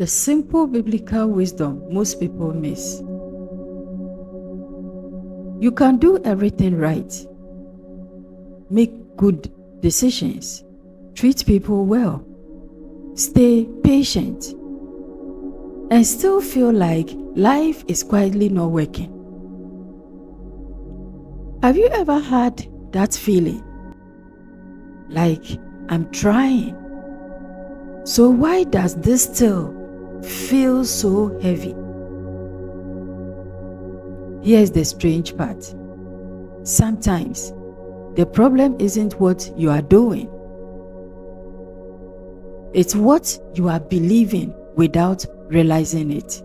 The simple biblical wisdom most people miss. You can do everything right, make good decisions, treat people well, stay patient, and still feel like life is quietly not working. Have you ever had that feeling? Like, I'm trying, so why does this still feel so heavy? Here's the strange part. Sometimes the problem isn't what you are doing. It's what you are believing without realizing it.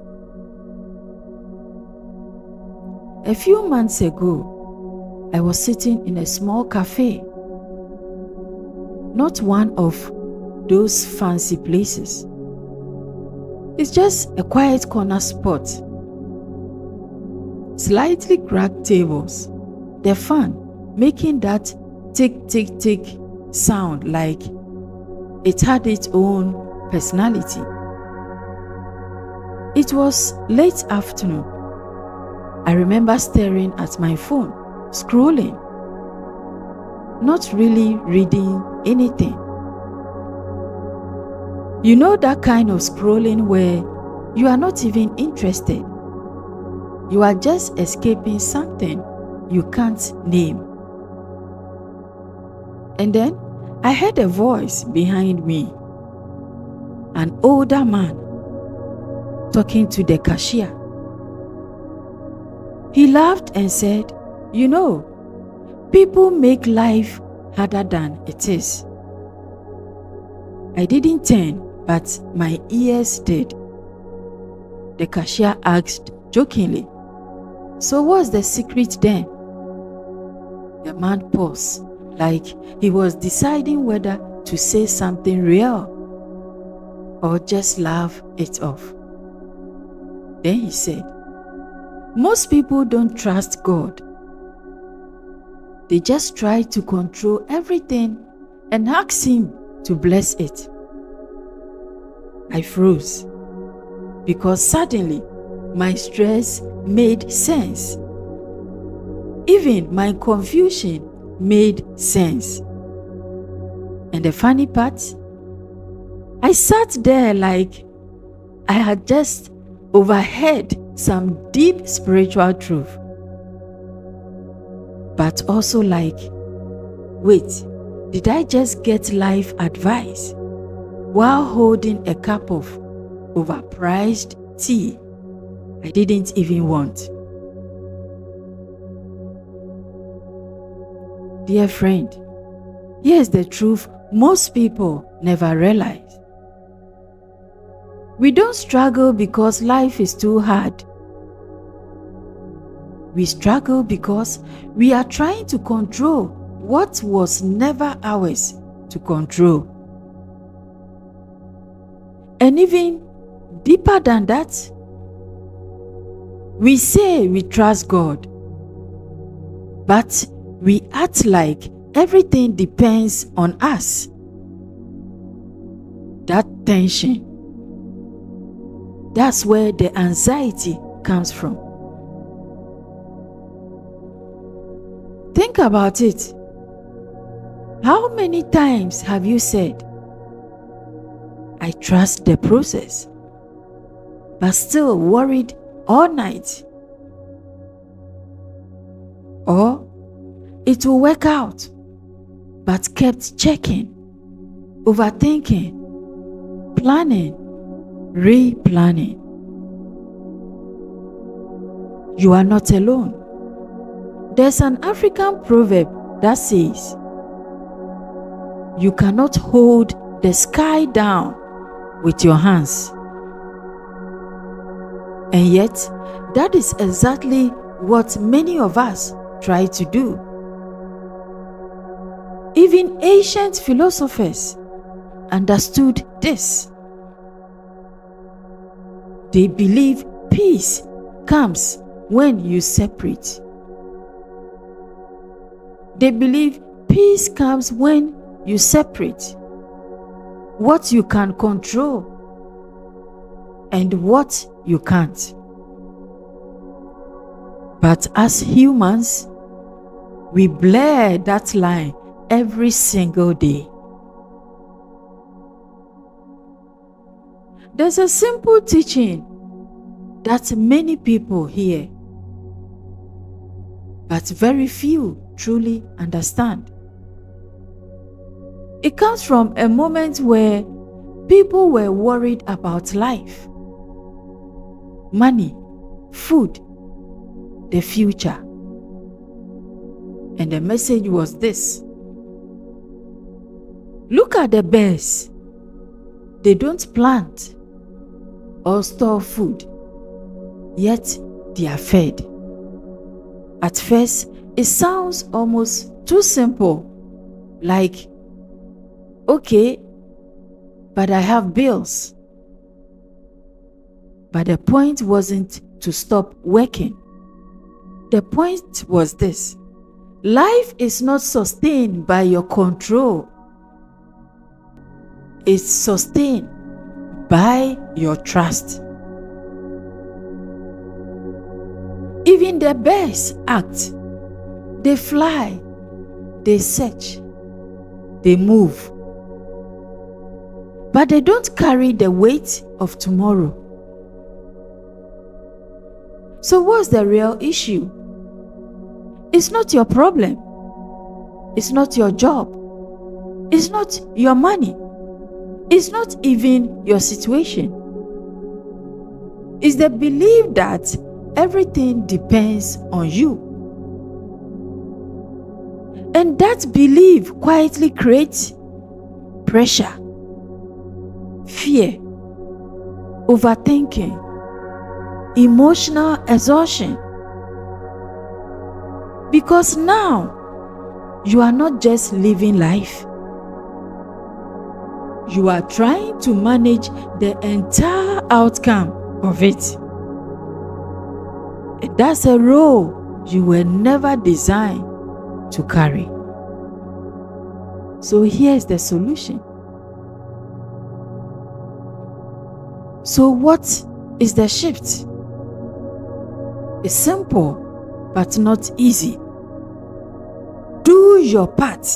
A few months ago, I was sitting in a small cafe. Not one of those fancy places. It's just a quiet corner spot. Slightly cracked tables, the fan making that tick tick tick sound like it had its own personality. It was late afternoon. I remember staring at my phone, scrolling, not really reading anything. You know that kind of scrolling where you are not even interested. You are just escaping something you can't name. And then I heard a voice behind me, an older man talking to the cashier. He laughed and said, "You know, people make life harder than it is." I didn't turn, but my ears did. The cashier asked jokingly, "So what's the secret then?" The man paused, like he was deciding whether to say something real or just laugh it off. Then he said, "Most people don't trust God. They just try to control everything and ask Him to bless it." I froze because suddenly my stress made sense. Even my confusion made sense. And the funny part, I sat there like I had just overheard some deep spiritual truth. But also like, wait, did I just get life advice while holding a cup of overpriced tea I didn't even want? Dear friend, here's the truth most people never realize. We don't struggle because life is too hard. We struggle because we are trying to control what was never ours to control. And even deeper than that, we say we trust God, but we act like everything depends on us. That tension, that's where the anxiety comes from. Think about it. How many times have you said, "I trust the process," but still worried all night? Or, "It will work out," but kept checking, overthinking, planning, replanning. You are not alone. There's an African proverb that says, "You cannot hold the sky down with your hands." And yet, that is exactly what many of us try to do. Even ancient philosophers understood this. They believe peace comes when you separate. They believe peace comes when you separate what you can control and what you can't. But as humans, we blur that line every single day. There's a simple teaching that many people hear, but very few truly understand. It comes from a moment where people were worried about life, money, food, the future. And the message was this: look at the birds. They don't plant or store food, yet they are fed. At first, it sounds almost too simple, like, okay, but I have bills. But the point wasn't to stop working. The point was this: life is not sustained by your control. It's sustained by your trust. Even the birds act. They fly, they search, they move. But they don't carry the weight of tomorrow. So what's the real issue? It's not your problem. It's not your job. It's not your money. It's not even your situation. It's the belief that everything depends on you. And that belief quietly creates pressure, fear, overthinking, emotional exhaustion. Because now you are not just living life, you are trying to manage the entire outcome of it. And that's a role you were never designed to carry. So here's the solution. So what is the shift? It's simple, but not easy. Do your part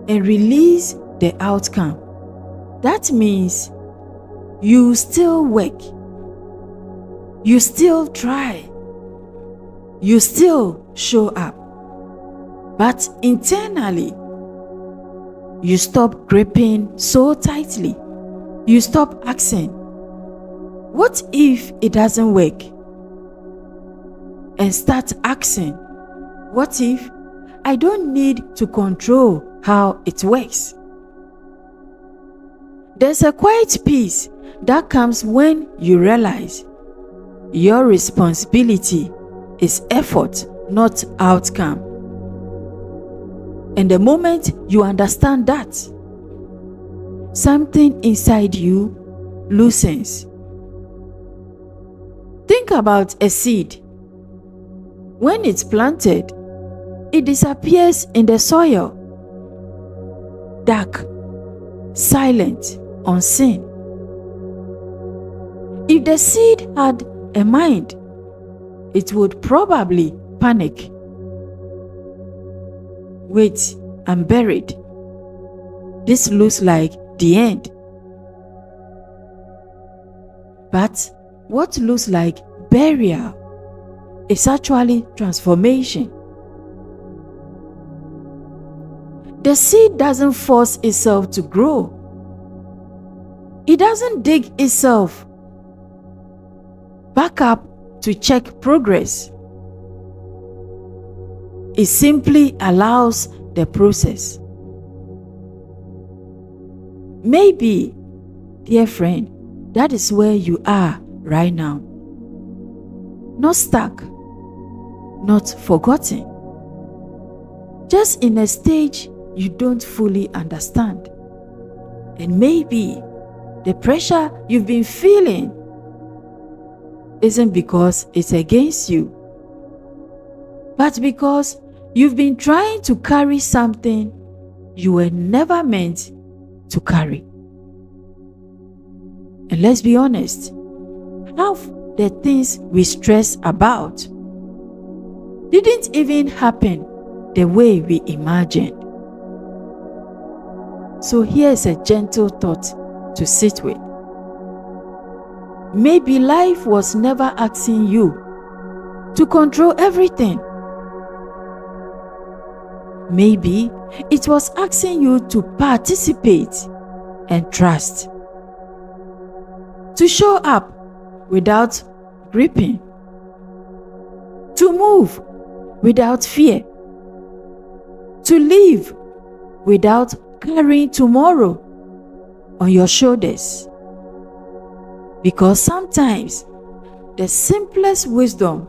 and release the outcome. That means you still work, you still try, you still show up. But internally, you stop gripping so tightly. You stop asking, what if it doesn't work? And start asking, what if I don't need to control how it works? There's a quiet peace that comes when you realize your responsibility is effort, not outcome. And the moment you understand that, something inside you loosens. Think about a seed. When it's planted, it disappears in the soil, dark, silent, unseen. If the seed had a mind, it would probably panic. Wait, I'm buried. This looks like the end. But what looks like burial is actually transformation. The seed doesn't force itself to grow. It doesn't dig itself back up to check progress. It simply allows the process. Maybe, dear friend, that is where you are right now. Not stuck, not forgotten. Just in a stage you don't fully understand. And maybe the pressure you've been feeling isn't because it's against you, but because you've been trying to carry something you were never meant to carry. And let's be honest, half the things we stress about didn't even happen the way we imagined. So here's a gentle thought to sit with. Maybe life was never asking you to control everything. Maybe it was asking you to participate and trust, to show up without gripping, to move without fear, to live without carrying tomorrow on your shoulders. Because sometimes the simplest wisdom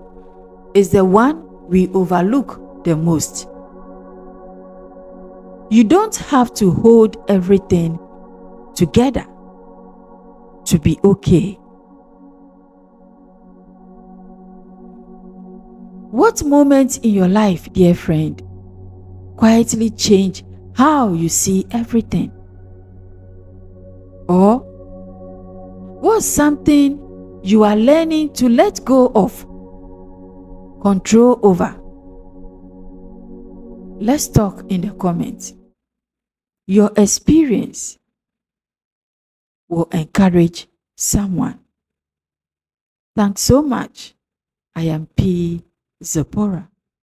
is the one we overlook the most. You don't have to hold everything together to be okay. What moment in your life, dear friend, quietly changed how you see everything? Or what's something you are learning to let go of control over? Let's talk in the comments. Your experience will encourage someone. Thanks so much. I am P. Zipporah.